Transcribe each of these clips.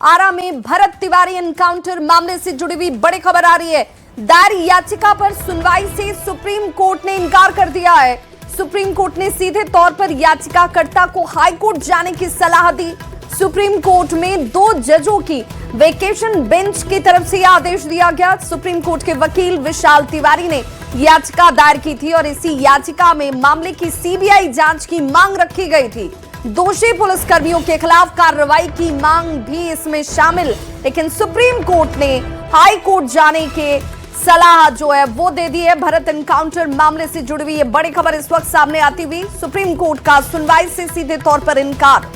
आरा में भरत तिवारी एनकाउंटर मामले से जुड़ी हुई बड़ी खबर आ रही है। दायर याचिका पर सुनवाई से सुप्रीम कोर्ट ने इनकार कर दिया है। सुप्रीम कोर्ट ने सीधे तौर पर याचिकाकर्ता को हाई कोर्ट जाने की सलाह दी। सुप्रीम कोर्ट में 2 जजों की वेकेशन बेंच की तरफ से यह आदेश दिया गया। सुप्रीम कोर्ट के वकील विशाल तिवारी ने याचिका दायर की थी और इसी याचिका में मामले की सीबीआई जांच की मांग रखी गई थी। दोषी पुलिसकर्मियों के खिलाफ कार्रवाई की मांग भी इसमें शामिल, लेकिन सुप्रीम कोर्ट ने हाई कोर्ट जाने के सलाह जो है वो दे दी है। भरत एनकाउंटर मामले से जुड़ी हुई ये बड़ी खबर इस वक्त सामने आती हुई, सुप्रीम कोर्ट का सुनवाई से सीधे तौर पर इनकार।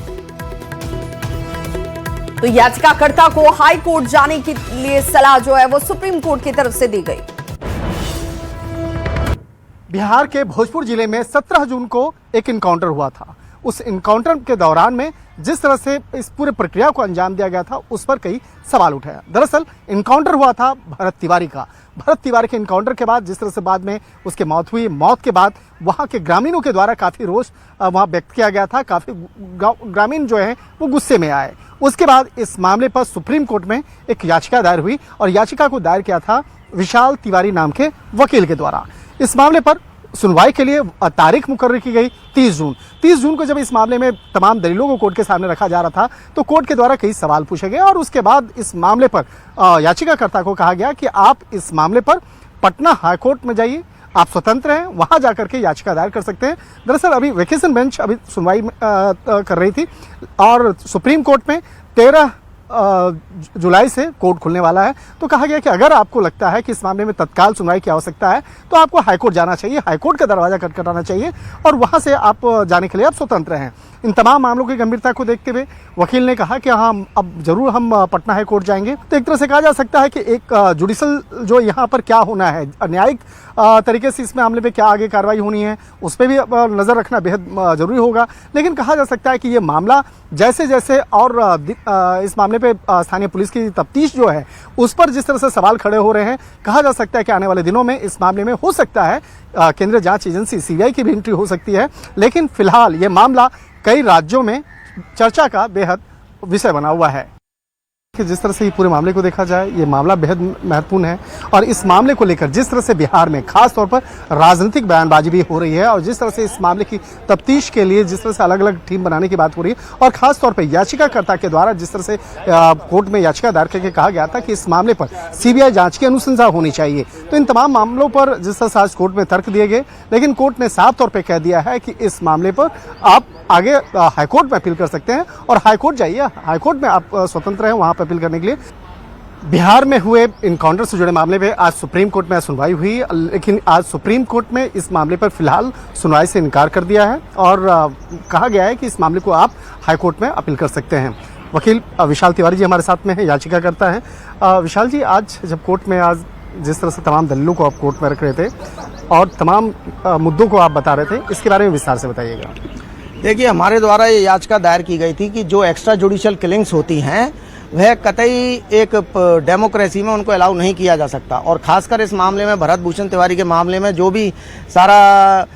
तो याचिकाकर्ता को हाई कोर्ट जाने के लिए सलाह जो है वो सुप्रीम कोर्ट की तरफ से दी गई। बिहार के भोजपुर जिले में 17 जून को एक इनकाउंटर हुआ था। उस इनकाउंटर के दौरान में जिस तरह से इस पूरे प्रक्रिया को अंजाम दिया गया था उस पर कई सवाल उठे। दरअसल इनकाउंटर हुआ था भरत तिवारी का। भरत तिवारी के इनकाउंटर के बाद जिस तरह से बाद में उसकी मौत हुई, मौत के बाद वहां के ग्रामीणों के द्वारा काफी रोष वहां व्यक्त किया गया था। काफी ग्रामीण जो है वो गुस्से में आए। उसके बाद इस मामले पर सुप्रीम कोर्ट में एक याचिका दायर हुई और याचिका को दायर किया था विशाल तिवारी नाम के वकील के द्वारा। इस मामले पर सुनवाई के लिए तारीख मुकर्रर की गई 30 जून। 30 जून को जब इस मामले में तमाम दलीलों को कोर्ट के सामने रखा जा रहा था तो कोर्ट के द्वारा कई सवाल पूछे गए और उसके बाद इस मामले पर याचिकाकर्ता को कहा गया कि आप इस मामले पर पटना हाई कोर्ट में जाइए, आप स्वतंत्र हैं, वहां जाकर के याचिका दायर कर सकते हैं। दरअसल अभी वेकेशन बेंच अभी सुनवाई कर रही थी और सुप्रीम कोर्ट में 13 जुलाई से कोर्ट खुलने वाला है। तो कहा गया कि अगर आपको लगता है कि इस मामले में तत्काल सुनवाई की आवश्यकता है तो आपको हाईकोर्ट जाना चाहिए, हाईकोर्ट का दरवाजा खटखटाना चाहिए और वहां से आप जाने के लिए आप स्वतंत्र हैं। इन तमाम मामलों की गंभीरता को देखते हुए वकील ने कहा कि हाँ, अब जरूर हम पटना हाई कोर्ट जाएंगे। तो एक तरह से कहा जा सकता है कि एक जुडिशल जो यहाँ पर क्या होना है, न्यायिक तरीके से इस मामले पे क्या आगे कार्रवाई होनी है उस पर भी नजर रखना बेहद जरूरी होगा। लेकिन कहा जा सकता है कि ये मामला जैसे जैसे और इस मामले पे स्थानीय पुलिस की तफ्तीश जो है उस पर जिस तरह से सवाल खड़े हो रहे हैं, कहा जा सकता है कि आने वाले दिनों में इस मामले में हो सकता है केंद्रीय जांच एजेंसी सीबीआई की भी एंट्री हो सकती है। लेकिन फिलहाल ये मामला कई राज्यों में चर्चा का बेहद विषय बना हुआ है। कि जिस तरह से ये पूरे मामले को देखा जाए, ये मामला बेहद महत्वपूर्ण है और इस मामले को लेकर जिस तरह से बिहार में खास तौर पर राजनीतिक बयानबाजी भी हो रही है और जिस तरह से इस मामले की तफ्तीश के लिए जिस तरह से अलग अलग टीम बनाने की बात हो रही है और खास तौर पर याचिकाकर्ता के द्वारा जिस तरह से कोर्ट में याचिका दायर करके कहा गया था कि इस मामले पर सीबीआई जांच की अनुशंसा होनी चाहिए। तो इन तमाम मामलों पर जिस तरह से आज कोर्ट में तर्क दिए गए, लेकिन कोर्ट ने साफ तौर पर कह दिया है कि इस मामले पर आप आगे हाईकोर्ट में अपील कर सकते हैं और हाईकोर्ट जाइए, हाईकोर्ट में आप स्वतंत्र हैं वहां पर अपील करने के लिए। बिहार में हुए इनकाउंटर से जुड़े मामले में आज सुप्रीम कोर्ट में सुनवाई हुई, लेकिन आज सुप्रीम कोर्ट में इस मामले पर फिलहाल सुनवाई से इनकार कर दिया है और कहा गया है कि इस मामले को आप हाईकोर्ट में अपील कर सकते हैं। वकील विशाल तिवारी जी हमारे साथ में हैं, याचिकाकर्ता हैं। विशाल जी, आज जब कोर्ट में आज जिस तरह से तमाम दलीलों को आप कोर्ट में रख रहे थे और तमाम मुद्दों को आप बता रहे थे, इसके बारे में विस्तार से बताइएगा। देखिए, हमारे द्वारा ये याचिका दायर की गई थी कि जो एक्स्ट्रा जुडिशियल किलिंग्स होती हैं वह कतई एक डेमोक्रेसी में उनको अलाउ नहीं किया जा सकता और खासकर इस मामले में भरत भूषण तिवारी के मामले में जो भी सारा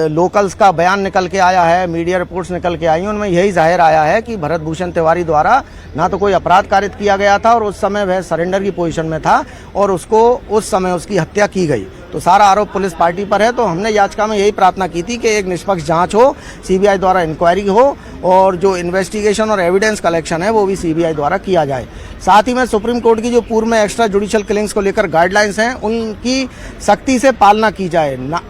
लोकल्स का बयान निकल के आया है, मीडिया रिपोर्ट्स निकल के आई, उनमें यही जाहिर आया है कि भरत भूषण तिवारी द्वारा ना तो कोई अपराध कारित किया गया था और उस समय वह सरेंडर की पोजीशन में था और उसको उस समय उसकी हत्या की गई। तो सारा आरोप पुलिस पार्टी पर है। तो हमने याचिका में यही प्रार्थना की थी कि एक निष्पक्ष जांच हो, सीबीआई द्वारा इंक्वायरी हो और जो इन्वेस्टिगेशन और एविडेंस कलेक्शन है वो भी सीबीआई द्वारा किया जाए। साथ ही में सुप्रीम कोर्ट की जो पूर्व में एक्स्ट्रा जुडिशियल किलिंग्स को लेकर गाइडलाइंस हैं उनकी सख्ती से पालना की जाए। ना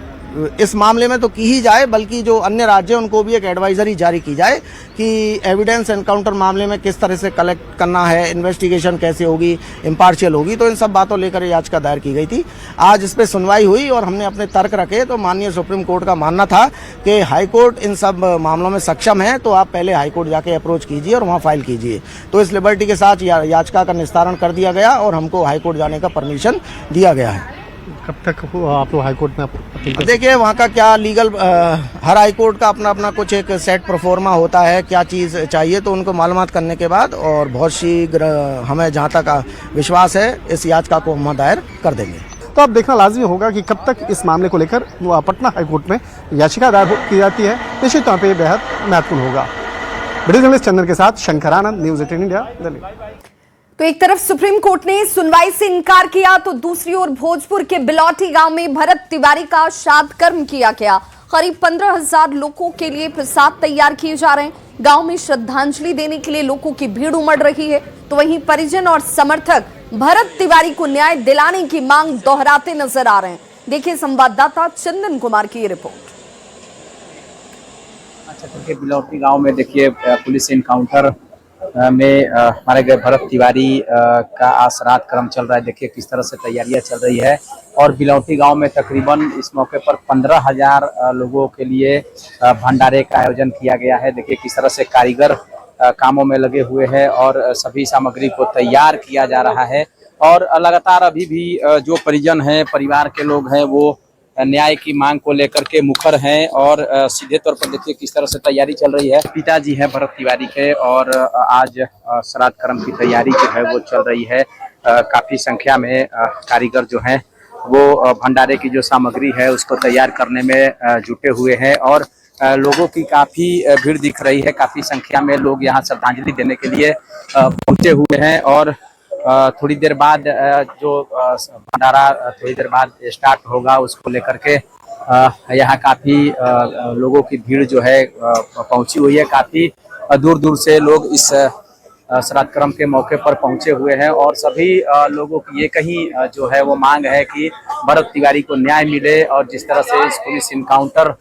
इस मामले में तो की ही जाए, बल्कि जो अन्य राज्य हैं उनको भी एक एडवाइजरी जारी की जाए कि एविडेंस एनकाउंटर मामले में किस तरह से कलेक्ट करना है, इन्वेस्टिगेशन कैसे होगी, इम्पार्शियल होगी। तो इन सब बातों लेकर याचिका दायर की गई थी। आज इस पर सुनवाई हुई और हमने अपने तर्क रखे तो माननीय सुप्रीम कोर्ट का मानना था कि हाईकोर्ट इन सब मामलों में सक्षम है, तो आप पहले हाईकोर्ट जाके अप्रोच कीजिए और वहाँ फाइल कीजिए। तो इस लिबर्टी के साथ याचिका का निस्तारण कर दिया गया और हमको हाईकोर्ट जाने का परमिशन दिया गया है। कब तक आप लोग हाईकोर्ट में अपील कर? देखिए, वहाँ का क्या लीगल हर हाईकोर्ट का अपना अपना कुछ एक सेट प्रोफॉर्मा होता है, क्या चीज़ चाहिए, तो उनको मालूमात करने के बाद और बहुत शीघ्र हमें जहाँ तक विश्वास है इस याचिका को हम दायर कर देंगे। तो अब देखना लाजमी होगा कि कब तक इस मामले को लेकर पटना हाईकोर्ट में याचिका दायर की जाती है। निश्चित तौर पर यह बेहद महत्वपूर्ण होगा। वीडियो जर्नलिस्ट चंदन के साथ शंकर आनंद, न्यूज 18 इंडिया, दिल्ली। तो एक तरफ सुप्रीम कोर्ट ने सुनवाई से इनकार किया तो दूसरी ओर भोजपुर के बिलौटी गांव में भरत तिवारी का श्राद्ध कर्म किया गया। करीब 15,000 लोगों के लिए प्रसाद तैयार किए जा रहे हैं। गांव में श्रद्धांजलि देने के लिए लोगों की भीड़ उमड़ रही है, तो वहीं परिजन और समर्थक भरत तिवारी को न्याय दिलाने की मांग दोहराते नजर आ रहे हैं। देखिए संवाददाता चंदन कुमार की रिपोर्ट। के बिलौटी गांव में देखिए पुलिस इनकाउंटर में मारे गए भरत तिवारी का श्राद्ध क्रम चल रहा है। देखिए किस तरह से तैयारियां चल रही है और बिलौटी गांव में तकरीबन इस मौके पर 15,000 लोगों के लिए भंडारे का आयोजन किया गया है। देखिए किस तरह से कारीगर कामों में लगे हुए हैं और सभी सामग्री को तैयार किया जा रहा है और लगातार अभी भी जो परिजन हैं, परिवार के लोग हैं, वो न्याय की मांग को लेकर के मुखर हैं और सीधे तौर पर देखिए किस तरह से तैयारी चल रही है। पिताजी हैं भरत तिवारी के और आज श्राद्ध कर्म की तैयारी जो है वो चल रही है। काफी संख्या में कारीगर जो हैं वो भंडारे की जो सामग्री है उसको तैयार करने में जुटे हुए हैं और लोगों की काफी भीड़ दिख रही है। काफी संख्या में लोग यहाँ श्रद्धांजलि देने के लिए पहुंचे हुए हैं और थोड़ी देर बाद जो भंडारा थोड़ी देर बाद स्टार्ट होगा उसको लेकर के यहाँ काफी लोगों की भीड़ जो है पहुंची हुई है। काफी दूर दूर से लोग इस श्राद्ध कर्म के मौके पर पहुंचे हुए हैं और सभी लोगों की ये कहीं जो है वो मांग है कि भरत तिवारी को न्याय मिले और जिस तरह से इस पुलिस इनकाउंटर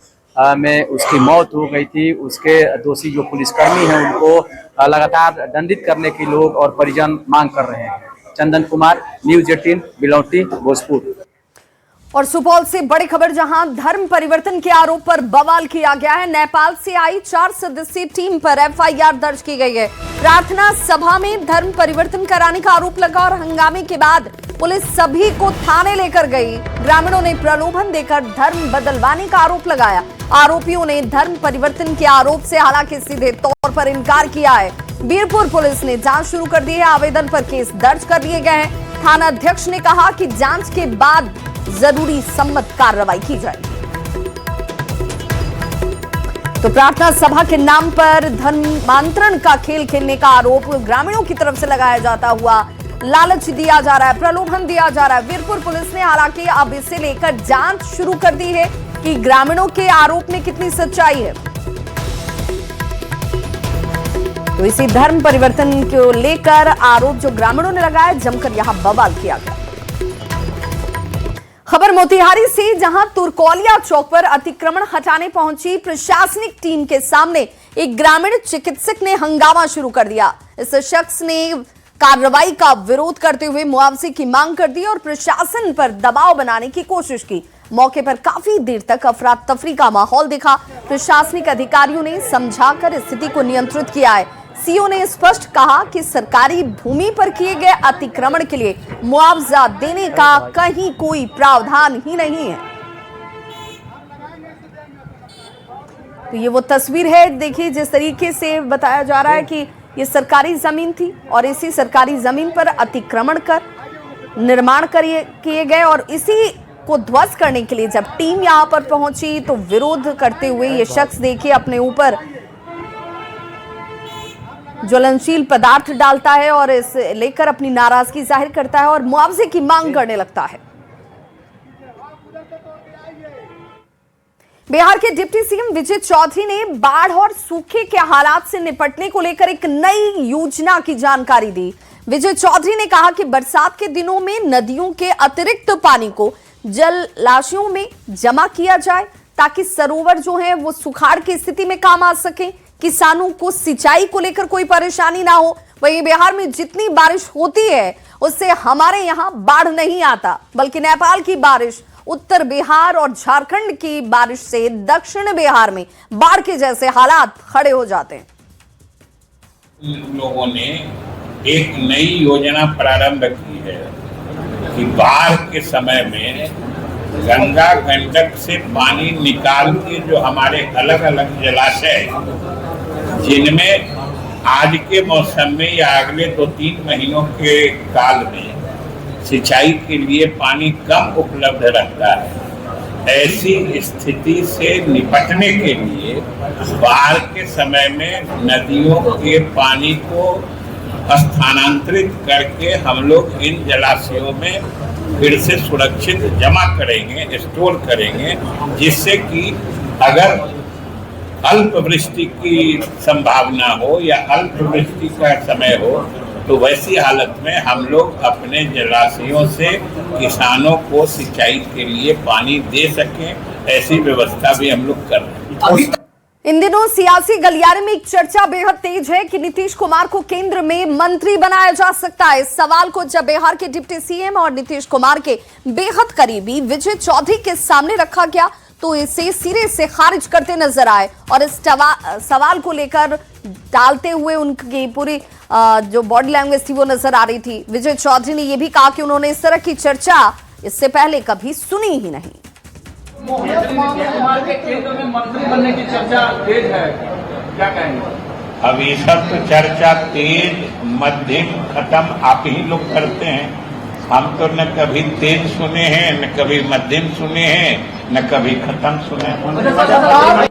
में उसकी मौत हो गई थी, उसके दोषी जो पुलिसकर्मी हैं उनको लगातार दंडित करने की लोग और परिजन मांग कर रहे हैं। चंदन कुमार, न्यूज 18, बिलौटी, भोजपुर। और सुपौल से बड़ी खबर, जहां धर्म परिवर्तन के आरोप पर बवाल किया गया है। नेपाल से आई 4 सदस्यीय टीम पर एफआईआर दर्ज की गई है। प्रार्थना सभा में धर्म परिवर्तन कराने का आरोप लगा और हंगामे के बाद पुलिस सभी को थाने लेकर गई। ग्रामीणों ने प्रलोभन देकर धर्म बदलवाने का आरोप लगाया। आरोपियों ने धर्म परिवर्तन के आरोप से हालांकि सीधे तौर पर इनकार किया है। बीरपुर पुलिस ने जांच शुरू कर दी है। आवेदन पर केस दर्ज कर लिए गए हैं। थाना अध्यक्ष ने कहा कि जांच के बाद जरूरी सम्मत कार्रवाई की जाएगी। तो प्रार्थना सभा के नाम पर धर्मांतरण का खेल खेलने का आरोप ग्रामीणों की तरफ से लगाया जाता हुआ लालच दिया जा रहा है, प्रलोभन दिया जा रहा है। वीरपुर पुलिस ने हालांकि अब इसे लेकर जांच शुरू कर दी है कि ग्रामीणों के आरोप में कितनी सच्चाई है। तो इसी धर्म परिवर्तन को लेकर आरोप जो ग्रामीणों ने लगाया, जमकर यहां बवाल किया गया। खबर मोतिहारी से, जहां तुरकोलिया चौक पर अतिक्रमण हटाने पहुंची प्रशासनिक टीम के सामने एक ग्रामीण चिकित्सक ने हंगामा शुरू कर दिया। इस शख्स ने कार्रवाई का विरोध करते हुए मुआवजे की मांग कर दी और प्रशासन पर दबाव बनाने की कोशिश की। मौके पर काफी देर तक अफरा तफरी का माहौल दिखा। प्रशासनिक अधिकारियों ने समझाकर स्थिति को नियंत्रित किया है। सीओ ने स्पष्ट कहा कि सरकारी भूमि पर किए गए अतिक्रमण के लिए मुआवजा देने का कहीं कोई प्रावधान ही नहीं है। तो ये वो तस्वीर है, देखिए जिस तरीके से बताया जा रहा है कि ये सरकारी जमीन थी और इसी सरकारी जमीन पर अतिक्रमण कर निर्माण किए गए और इसी को ध्वस्त करने के लिए जब टीम यहां पर पहुंची तो विरोध करते हुए ये शख्स देखिए अपने ऊपर ज्वलनशील पदार्थ डालता है और इस लेकर अपनी नाराजगी जाहिर करता है और मुआवजे की मांग करने लगता है। बिहार के डिप्टी सीएम विजय चौधरी ने बाढ़ और सूखे के हालात से निपटने को लेकर एक नई योजना की जानकारी दी। विजय चौधरी ने कहा कि बरसात के दिनों में नदियों के अतिरिक्त पानी को जलाशयों में जमा किया जाए ताकि सरोवर जो है वो सुखाड़ की स्थिति में काम आ सके, किसानों को सिंचाई को लेकर कोई परेशानी ना हो। वहीं बिहार में जितनी बारिश होती है उससे हमारे यहाँ बाढ़ नहीं आता, बल्कि नेपाल की बारिश, उत्तर बिहार और झारखंड की बारिश से दक्षिण बिहार में बाढ़ के जैसे हालात खड़े हो जाते हैं। लोगों ने एक नई योजना प्रारंभ की है कि बाढ़ के समय में गंगा गंडक से पानी निकाल के जो हमारे अलग अलग जलाशय जिनमें आज के मौसम में या अगले 2-3 महीनों के काल में सिंचाई के लिए पानी कम उपलब्ध रहता है, ऐसी स्थिति से निपटने के लिए बाढ़ के समय में नदियों के पानी को स्थानांतरित करके हम लोग इन जलाशयों में फिर से सुरक्षित जमा करेंगे, स्टोर करेंगे, जिससे कि अगर अल्प वृष्टि की संभावना हो या अल्प वृष्टि का समय हो तो वैसी हालत में हम लोग अपने जलाशयों से किसानों को सिंचाई के लिए पानी दे सकें, ऐसी व्यवस्था भी हम लोग कर रहे हैं। इन दिनों सियासी गलियारे में एक चर्चा बेहद तेज है कि नीतीश कुमार को केंद्र में मंत्री बनाया जा सकता है। इस सवाल को जब बिहार के डिप्टी सीएम और नीतीश कुमार के बेहद करीबी विजय चौधरी के सामने रखा गया तो इसे सिरे से खारिज करते नजर आए और इस सवाल को लेकर डालते हुए उनकी पूरी जो बॉडी लैंग्वेज थी वो नजर आ रही थी। विजय चौधरी ने यह भी कहा कि उन्होंने इस तरह की चर्चा इससे पहले कभी सुनी ही नहीं। कुमार के केंद्र में मंत्री बनने की चर्चा तेज है, क्या कहेंगे? अब ये सब तो चर्चा तेज मध्यम खत्म आप ही लोग करते हैं। हम तो न कभी तेज सुने हैं, न कभी मध्यम सुने हैं, न कभी खत्म सुने हैं।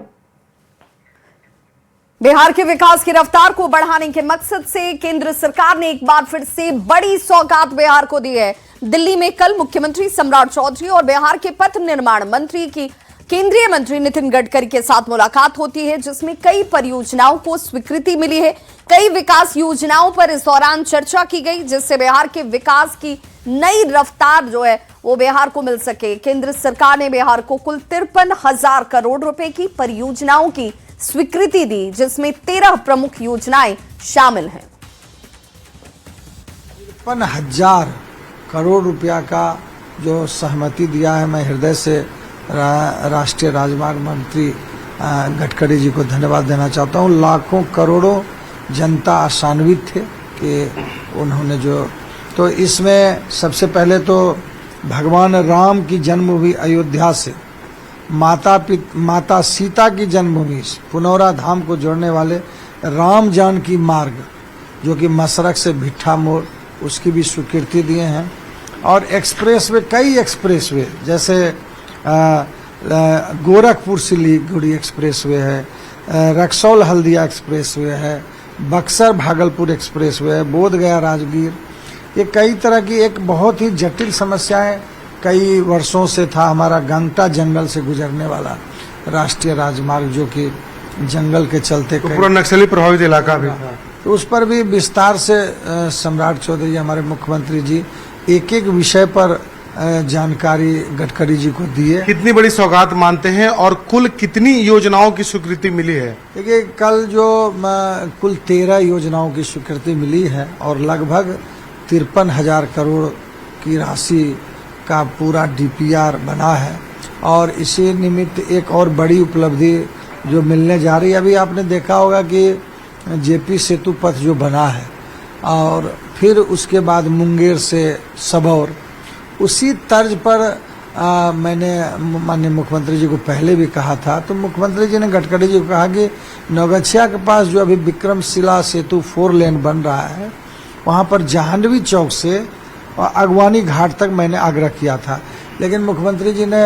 बिहार के विकास की रफ्तार को बढ़ाने के मकसद से केंद्र सरकार ने एक बार फिर से बड़ी सौगात बिहार को दी है। दिल्ली में कल मुख्यमंत्री सम्राट चौधरी और बिहार के पथ निर्माण मंत्री की केंद्रीय मंत्री नितिन गडकरी के साथ मुलाकात होती है, जिसमें कई परियोजनाओं को स्वीकृति मिली है। कई विकास योजनाओं पर इस दौरान चर्चा की गई, जिससे बिहार के विकास की नई रफ्तार जो है वो बिहार को मिल सके। केंद्र सरकार ने बिहार को कुल 53,000 करोड़ रुपए की परियोजनाओं की स्वीकृति दी, जिसमें 13 प्रमुख योजनाएं शामिल हैं। 53,000 करोड़ रुपया का जो सहमति दिया है, मैं हृदय से राष्ट्रीय राजमार्ग मंत्री गडकरी जी को धन्यवाद देना चाहता हूँ। लाखों करोड़ों जनता आशान्वित थे कि उन्होंने तो इसमें सबसे पहले तो भगवान राम की जन्मभूमि अयोध्या से माता सीता की जन्मभूमि पुनौरा धाम को जोड़ने वाले राम जानकी मार्ग जो कि मसरक से भिट्ठा मोड़, उसकी भी स्वीकृति दिए हैं। और एक्सप्रेसवे, कई एक्सप्रेसवे जैसे गोरखपुर सिलीगुड़ी एक्सप्रेसवे है, रक्सौल हल्दिया एक्सप्रेसवे है, बक्सर भागलपुर एक्सप्रेसवे है, बोध गया राजगीर। ये कई तरह की एक बहुत ही जटिल समस्याएं कई वर्षों से था हमारा गंगटा जंगल से गुजरने वाला राष्ट्रीय राजमार्ग, जो कि जंगल के चलते तो पूरा नक्सली प्रभावित इलाका भी था। तो उस पर भी विस्तार से सम्राट चौधरी हमारे मुख्यमंत्री जी एक एक विषय पर जानकारी गडकरी जी को दिए। कितनी बड़ी सौगात मानते हैं और कुल कितनी योजनाओं की स्वीकृति मिली है? देखिए, कल जो कुल 13 योजनाओं की स्वीकृति मिली है और लगभग 53,000 करोड़ की राशि का पूरा डीपीआर बना है। और इसी निमित्त एक और बड़ी उपलब्धि जो मिलने जा रही है, अभी आपने देखा होगा कि जेपी सेतु पथ जो बना है और फिर उसके बाद मुंगेर से सबौर, उसी तर्ज पर मैंने माननीय मुख्यमंत्री जी को पहले भी कहा था। तो मुख्यमंत्री जी ने गडकरी जी को कहा कि नौगछिया के पास जो अभी विक्रमशिला सेतु 4 लेन बन रहा है, वहाँ पर जाह्नवी चौक से अगवानी घाट तक मैंने आग्रह किया था, लेकिन मुख्यमंत्री जी ने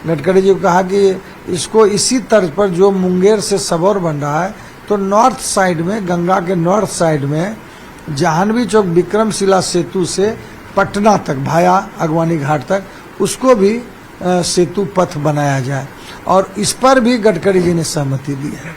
गडकरी जी को कहा कि इसको इसी तर्ज पर जो मुंगेर से सबौर बन रहा है, तो नॉर्थ साइड में, गंगा के नॉर्थ साइड में जाह्नवी चौक विक्रमशिला सेतु से पटना तक भाया अगवानी घाट तक, उसको भी सेतु पथ बनाया जाए। और इस पर भी गडकरी जी ने सहमति दी है।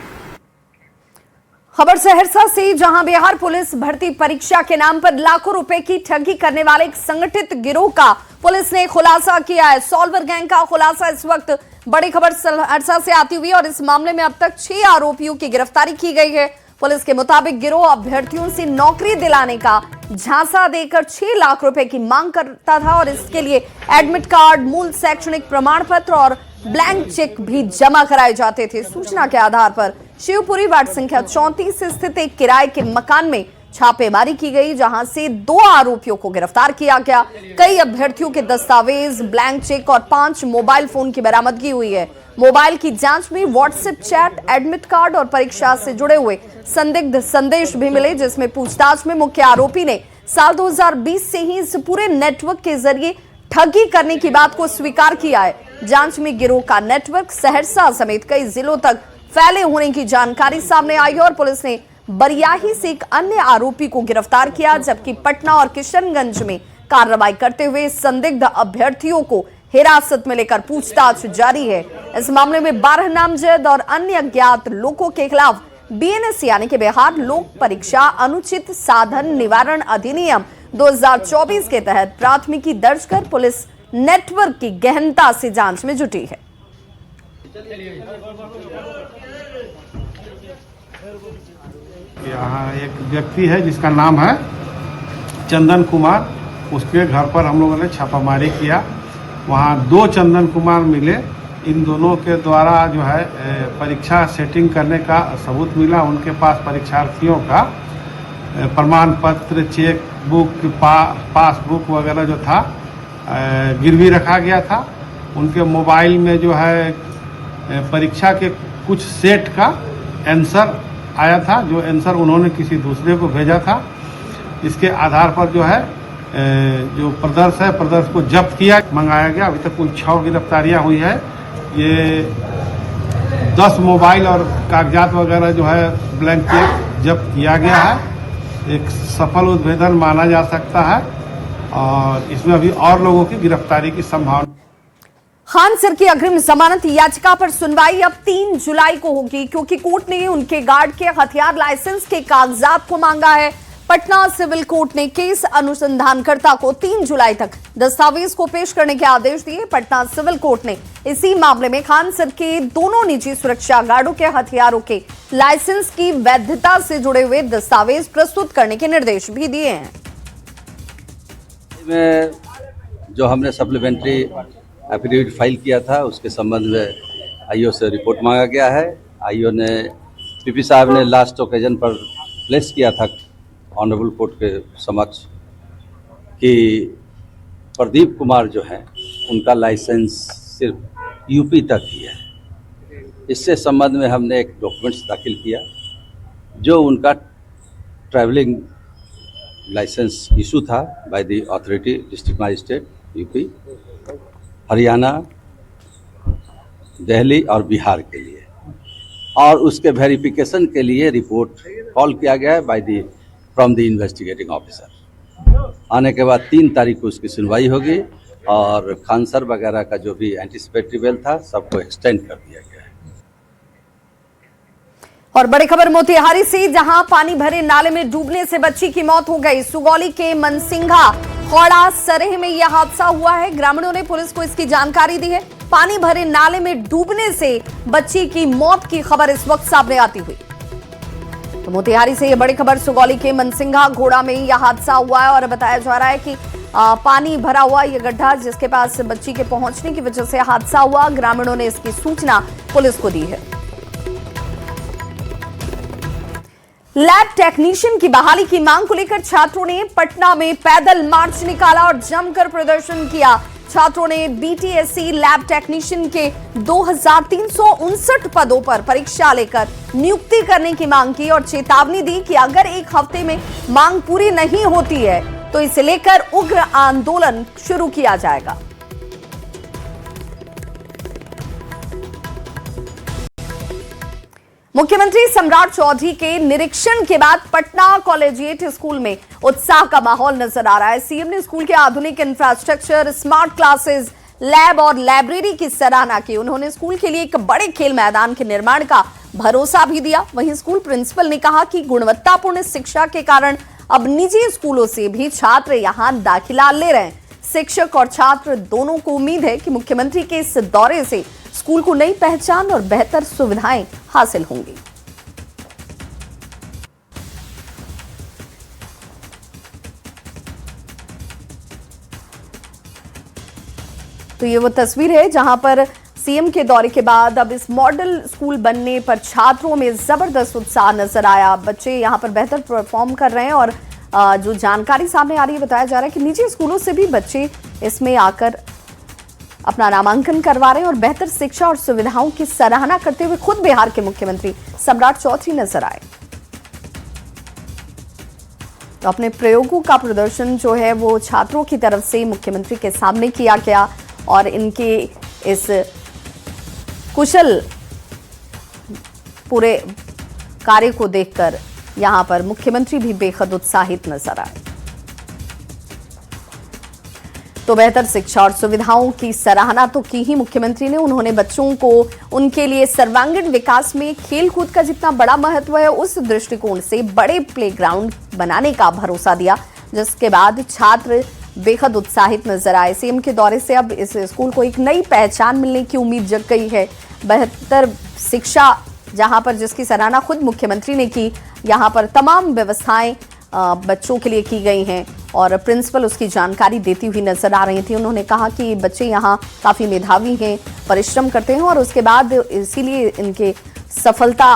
खबर सहरसा से, जहां बिहार पुलिस भर्ती परीक्षा के नाम पर लाखों रुपए की ठगी करने वाले एक संगठित गिरोह का पुलिस ने खुलासा किया है। सॉल्वर गैंग का खुलासा इस वक्त बड़ी खबर सहरसा से आती हुई और इस मामले में अब तक 6 आरोपियों की गिरफ्तारी की गई है। पुलिस के मुताबिक गिरोह अभ्यर्थियों से नौकरी दिलाने का झांसा देकर 6 लाख रुपए की मांग करता था और इसके लिए एडमिट कार्ड, मूल शैक्षणिक प्रमाण पत्र और ब्लैंक चेक भी जमा कराए जाते थे। सूचना के आधार पर शिवपुरी वार्ड संख्या 34 स्थित एक किराए के मकान में छापेमारी की गई, जहां से 2 आरोपियों को गिरफ्तार किया गया। कई अभ्यर्थियों के दस्तावेज, ब्लैंक चेक और 5 मोबाइल फोन की बरामदगी हुई है। मोबाइल की जांच में व्हाट्सएप चैट, एडमिट कार्ड और परीक्षा से जुड़े हुए संदिग्ध संदेश भी मिले, जिसमें पूछताछ में मुख्य आरोपी ने साल 2020 से ही इस पूरे नेटवर्क के जरिए ठगी करने की बात को स्वीकार किया है। जांच में गिरोह का नेटवर्क सहरसा समेत कई जिलों तक फैले होने की जानकारी सामने आई है और पुलिस ने बरियाही से एक अन्य आरोपी को गिरफ्तार किया, जबकि पटना और किशनगंज में कार्रवाई करते हुए संदिग्ध अभ्यर्थियों को हिरासत में लेकर पूछताछ जारी है। इस मामले में 12 नामजद और अन्य अज्ञात लोगों के खिलाफ बीएनएस यानी कि बिहार लोक परीक्षा अनुचित साधन निवारण अधिनियम 2024 के तहत प्राथमिकी दर्ज कर पुलिस नेटवर्क की गहनता से जांच में जुटी है। यहाँ एक व्यक्ति है जिसका नाम है चंदन कुमार। उसके घर पर हम लोगों ने छापामारी किया। वहाँ 2 चंदन कुमार मिले। इन दोनों के द्वारा जो है परीक्षा सेटिंग करने का सबूत मिला। उनके पास परीक्षार्थियों का प्रमाण पत्र, चेक बुक, पासबुक वगैरह जो था गिरवी रखा गया था। उनके मोबाइल में जो है परीक्षा के कुछ सेट का आंसर आया था, जो आंसर उन्होंने किसी दूसरे को भेजा था। इसके आधार पर जो है जो प्रदर्श को जब्त किया, मंगाया गया। अभी तक कुल 6 गिरफ्तारियां हुई है। ये 10 मोबाइल और कागजात वगैरह जो है ब्लैंक चेक जब्त किया गया है। एक सफल उद्भेदन माना जा सकता है और इसमें अभी और लोगों की गिरफ्तारी की संभावना। खान सर की अग्रिम जमानत याचिका पर सुनवाई अब 3 जुलाई को होगी, क्योंकि कोर्ट ने उनके गार्ड के हथियार लाइसेंस के कागजात को मांगा है। पटना सिविल कोर्ट ने केस अनुसंधानकर्ता को 3 जुलाई तक दस्तावेज को पेश करने के आदेश दिए। पटना सिविल कोर्ट ने इसी मामले में खान सर के दोनों निजी सुरक्षा गार्डों के हथियारों के लाइसेंस की वैधता से जुड़े हुए दस्तावेज प्रस्तुत करने के निर्देश भी दिए हैं। में जो हमने सप्लीमेंट्री एफिडेविट फाइल किया था, उसके संबंध में आईओ से रिपोर्ट मांगा गया है। आईओ ने पीपी साहब ने लास्ट ओकेजन पर प्लेस किया था ऑनरेबल कोर्ट के समक्ष कि प्रदीप कुमार जो है उनका लाइसेंस सिर्फ यूपी तक ही है। इससे संबंध में हमने एक डॉक्यूमेंट्स दाखिल किया जो उनका ट्रैवलिंग लाइसेंस इशू था by the authority district magistrate UP, Haryana, Delhi और बिहार के लिए, और उसके वेरिफिकेशन के लिए रिपोर्ट कॉल किया गया है by the from the investigating officer. आने के बाद 3 तारीख को उसकी सुनवाई होगी और खान सर वगैरह का जो भी एंटीसिपेटरी बेल था सबको एक्सटेंड कर दिया गया है। और बड़ी खबर मोतिहारी से, जहां पानी भरे नाले में डूबने से बच्ची की मौत हो गई। सुगौली के मनसिंघा खौड़ा सरेह में यह हादसा हुआ है। ग्रामीणों ने पुलिस को इसकी जानकारी दी है। पानी भरे नाले में डूबने से बच्ची की मौत की खबर इस वक्त सामने आती हुई। तो मोतिहारी से यह बड़ी खबर, सुगौली के मनसिंघा घोड़ा में यह हादसा हुआ है और बताया जा रहा है कि पानी भरा हुआ यह गड्ढा जिसके पास बच्ची के पहुंचने की वजह से हादसा हुआ। ग्रामीणों ने इसकी सूचना पुलिस को दी है। लैब टेक्नीशियन की बहाली की मांग को लेकर छात्रों ने पटना में पैदल मार्च निकाला और जमकर प्रदर्शन किया। छात्रों ने बीटीएससी लैब टेक्नीशियन के 2359 पदों पर परीक्षा लेकर नियुक्ति करने की मांग की और चेतावनी दी कि अगर 1 हफ्ते में मांग पूरी नहीं होती है तो इसे लेकर उग्र आंदोलन शुरू किया जाएगा। मुख्यमंत्री सम्राट चौधरी के निरीक्षण के बाद पटना कॉलेजिएट स्कूल में उत्साह का माहौल नजर आ रहा है। सीएम ने स्कूल के आधुनिक इंफ्रास्ट्रक्चर, स्मार्ट क्लासेस, लैब और लाइब्रेरी की सराहना की। उन्होंने स्कूल के लिए एक बड़े खेल मैदान के निर्माण का भरोसा भी दिया। वहीं स्कूल प्रिंसिपल ने कहा कि गुणवत्तापूर्ण शिक्षा के कारण अब निजी स्कूलों से भी छात्र यहां दाखिला ले रहे हैं। शिक्षक और छात्र दोनों को उम्मीद है कि मुख्यमंत्री के इस दौरे से स्कूल को नई पहचान और बेहतर सुविधाएं हासिल होंगी। तो ये वो तस्वीर है जहां पर सीएम के दौरे के बाद अब इस मॉडल स्कूल बनने पर छात्रों में जबरदस्त उत्साह नजर आया। बच्चे यहां पर बेहतर परफॉर्म कर रहे हैं और जो जानकारी सामने आ रही है, बताया जा रहा है कि निजी स्कूलों से भी बच्चे इसमें आकर अपना नामांकन करवा रहे हैं और बेहतर शिक्षा और सुविधाओं की सराहना करते हुए खुद बिहार के मुख्यमंत्री सम्राट चौधरी नजर आए। तो अपने प्रयोगों का प्रदर्शन जो है वो छात्रों की तरफ से मुख्यमंत्री के सामने किया गया और इनके इस कुशल पूरे कार्य को देखकर यहां पर मुख्यमंत्री भी बेहद उत्साहित नजर आए। तो बेहतर शिक्षा और सुविधाओं की सराहना तो की ही मुख्यमंत्री ने। उन्होंने बच्चों को उनके लिए सर्वांगीण विकास में खेलकूद का जितना बड़ा महत्व है, उस दृष्टिकोण से बड़े प्लेग्राउंड बनाने का भरोसा दिया, जिसके बाद छात्र बेहद उत्साहित नजर आए। सीएम के दौरे से अब इस स्कूल को एक नई पहचान मिलने की उम्मीद जग गई है। बेहतर शिक्षा जहां पर जिसकी सराहना खुद मुख्यमंत्री ने की, यहां पर तमाम व्यवस्थाएं बच्चों के लिए की गई हैं और प्रिंसिपल उसकी जानकारी देती हुई नजर आ रही थी। उन्होंने कहा कि बच्चे यहाँ काफ़ी मेधावी हैं, परिश्रम करते हैं और उसके बाद इसीलिए इनके सफलता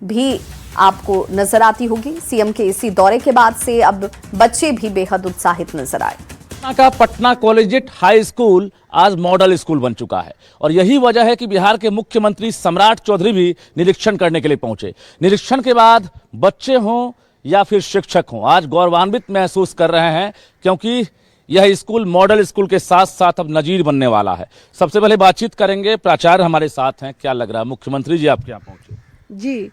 भी आपको नजर आती होगी। सीएम के इसी दौरे के बाद से अब बच्चे भी बेहद उत्साहित नजर आए। का पटना कॉलेजिएट हाई स्कूल आज मॉडल स्कूल बन चुका है और यही वजह है कि बिहार के मुख्यमंत्री सम्राट चौधरी भी निरीक्षण करने के लिए पहुंचे। निरीक्षण के बाद बच्चे हों या फिर शिक्षक हों, आज गौरवान्वित महसूस कर रहे हैं, क्योंकि यह स्कूल मॉडल स्कूल के साथ साथ अब नजीर बनने वाला है। सबसे पहले बातचीत करेंगे, प्राचार्य हमारे साथ हैं। क्या लग रहा है, मुख्यमंत्री जी आपके यहाँ पहुंचे? जी,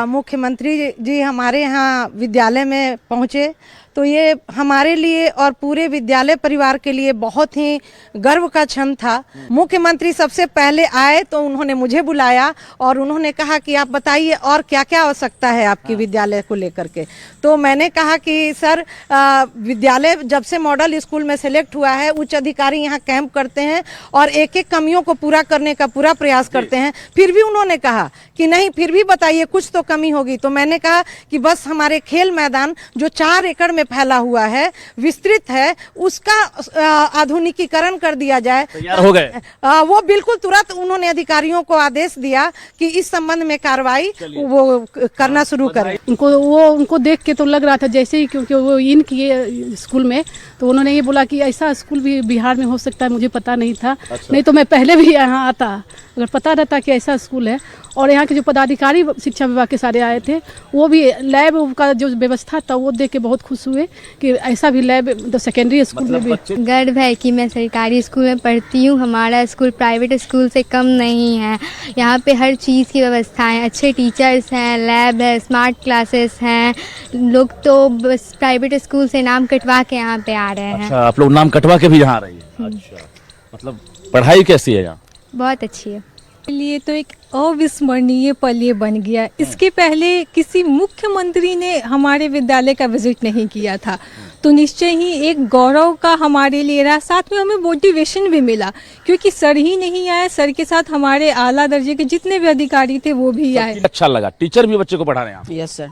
मुख्यमंत्री जी हमारे यहाँ विद्यालय में पहुँचे तो ये हमारे लिए और पूरे विद्यालय परिवार के लिए बहुत ही गर्व का क्षण था। मुख्यमंत्री सबसे पहले आए तो उन्होंने मुझे बुलाया और उन्होंने कहा कि आप बताइए और क्या क्या आवश्यकता है आपके विद्यालय को लेकर के। तो मैंने कहा कि सर, विद्यालय जब से मॉडल स्कूल में सेलेक्ट हुआ है, उच्च अधिकारी यहाँ कैंप करते हैं और एक एक कमियों को पूरा करने का पूरा प्रयास करते हैं। फिर भी उन्होंने कहा कि नहीं, फिर भी बताइए, कुछ तो कमी होगी। तो मैंने कहा कि बस हमारे खेल मैदान जो 4 एकड़ में फैला हुआ है, विस्तृत है, उसका आधुनिकीकरण कर दिया जाए। तैयार हो गए? वो बिल्कुल तुरंत उन्होंने अधिकारियों को आदेश दिया कि इस संबंध में कार्रवाई वो करना शुरू करें। उनको देख के तो लग रहा था जैसे ही, क्योंकि वो इन किए स्कूल में, तो उन्होंने ये बोला कि ऐसा स्कूल भी बिहार में हो सकता है, मुझे पता नहीं था। अच्छा। नहीं तो मैं पहले भी यहाँ आता अगर पता रहता कि ऐसा स्कूल है। और यहाँ के जो पदाधिकारी शिक्षा विभाग के सारे आए थे, वो भी लैब का जो व्यवस्था था वो देख के बहुत खुश हुए कि ऐसा भी लैब तो सेकेंडरी स्कूल में भी। गर्व है कि मैं सरकारी स्कूल में पढ़ती हूँ। हमारा स्कूल प्राइवेट स्कूल से कम नहीं है। यहाँ पे हर चीज़ की व्यवस्था है, अच्छे टीचर्स हैं, लैब है, स्मार्ट क्लासेस हैं। लोग तो बस प्राइवेट स्कूल से नाम कटवा के यहाँ पे आ रहे हैं। अच्छा, आप लोग नाम कटवा के भी यहाँ आ रही है? अच्छा, मतलब पढ़ाई कैसी है यहाँ? बहुत अच्छी है। लिए तो एक अविस्मरणीय पल ये बन गया। इसके पहले किसी मुख्यमंत्री ने हमारे विद्यालय का विजिट नहीं किया था, तो निश्चय ही एक गौरव का हमारे लिए रहा। साथ में हमें मोटिवेशन भी मिला, क्योंकि सर ही नहीं आए, सर के साथ हमारे आला दर्जे के जितने भी अधिकारी थे वो भी आए। अच्छा लगा, टीचर भी बच्चे को पढ़ा रहे हैं? यस सर,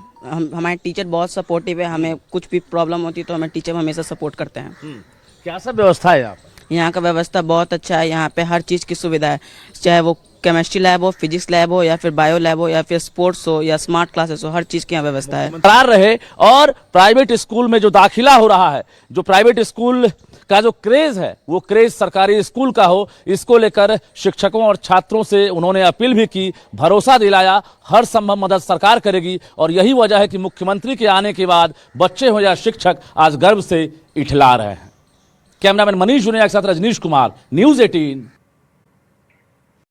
हमारे टीचर बहुत सपोर्टिव है। हमें कुछ भी प्रॉब्लम होती है तो हमें टीचर हमेशा सपोर्ट करते हैं। क्या सब व्यवस्था है यहाँ पर? यहाँ का व्यवस्था बहुत अच्छा है। यहाँ पे हर चीज़ की सुविधा है, चाहे वो केमिस्ट्री लैब हो, फिजिक्स लैब हो, या फिर बायो लैब हो, या फिर स्पोर्ट्स हो, या स्मार्ट क्लासेस हो, हर चीज़ की यहाँ व्यवस्था है। बरकरार रहे और प्राइवेट स्कूल में जो दाखिला हो रहा है, जो प्राइवेट स्कूल का जो क्रेज है, वो क्रेज सरकारी स्कूल का हो, इसको लेकर शिक्षकों और छात्रों से उन्होंने अपील भी की, भरोसा दिलाया, हर संभव मदद सरकार करेगी। और यही वजह है कि मुख्यमंत्री के आने के बाद बच्चे हो या शिक्षक आज गर्व से इठला रहे हैं। कैमरामैन मनीष जुनेजा के साथ रजनीश कुमार, न्यूज़ 18